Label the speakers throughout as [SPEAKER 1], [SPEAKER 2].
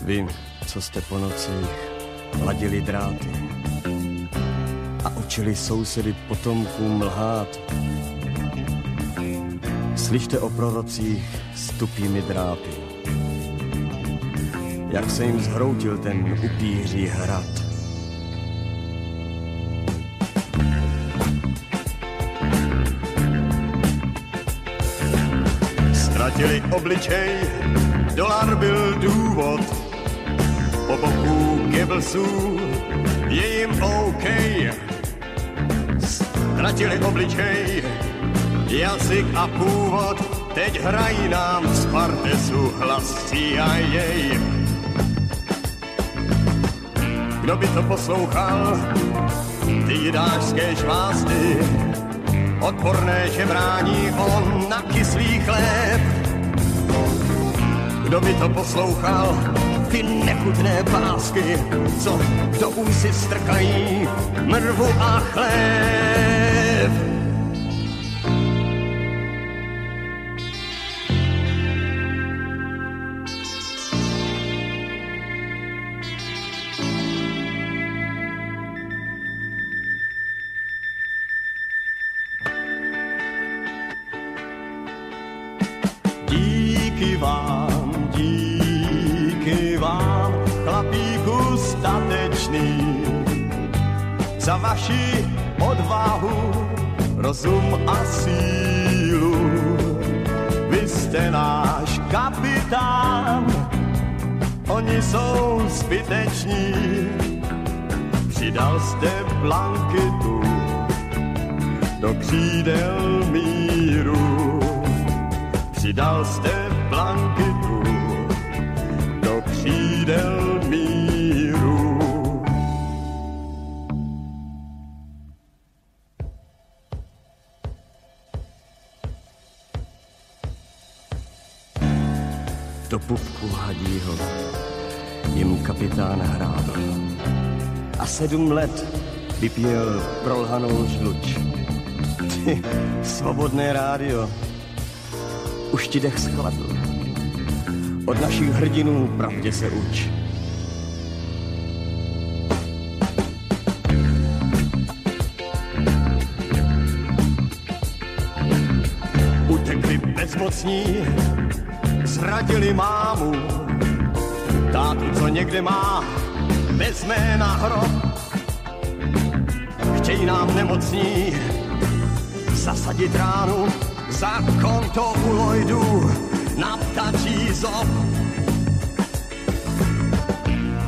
[SPEAKER 1] Vy, co jste po nocích ladili dráty a učili sousedy potomkům lhát. Slyšte o prorocích s tupými drápy, jak se jim zhroutil ten upíří hrad. Ztratili obličej, dolar byl důvod, po boku Goebbelsů je jim OK. Ztratili obličej, jazyk a původ, teď hrají nám z partesu hlas CIA. Kdo by to poslouchal, ty jidářské žvásty, odporné žebrání on na kyslý chléb. Kdo by to poslouchal, ty nechutné pásky, co do úsy strkají mrvu a chléb. Díky vám, chlapíku statečný, za vaši odvahu, rozum a sílu. Vy jste náš kapitán, oni jsou zbyteční. Přidal jste blanketu do křídel míru. Přidal jste blanketu do křídel míru. Do pupku hadího jim kapitán hrábl a 7 let vypěl prolhanou žluč. Ty, svobodné rádio, už ti dech schladl. Od našich hrdinů pravdě se uč. Utekli bezmocní, zradili mámu, tátu, co někde má, vezme na hrob. Chtějí nám nemocní zasadit ránu za konto u Lloydů na ptačí zob.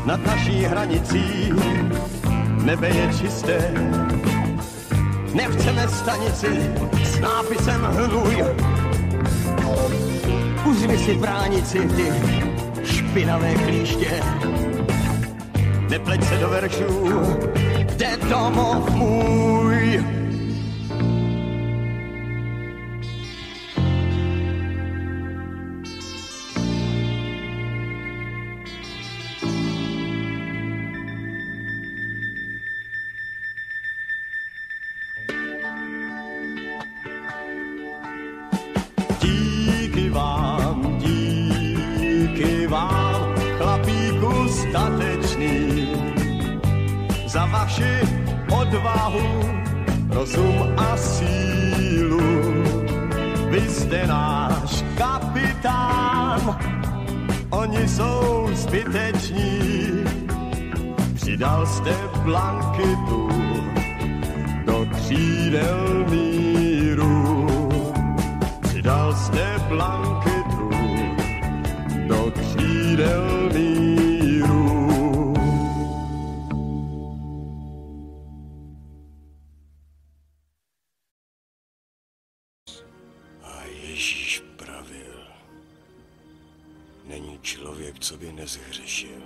[SPEAKER 1] Nad naší hranicí nebe je čisté, nechceme stanici s nápisem hnůj. Uzvi si v bránici ty špinavé klíště, nepleť se do veršů, kde domov můj. Díky vám, chlapíku statečný, za vaši odvahu, rozum a sílu. Vy jste náš kapitán, oni jsou zbyteční. Přidal jste blanketu do křídel míru. Přidal jste blanketu do křídel míru. A Ježíš pravil, není člověk, co by nezhřešil.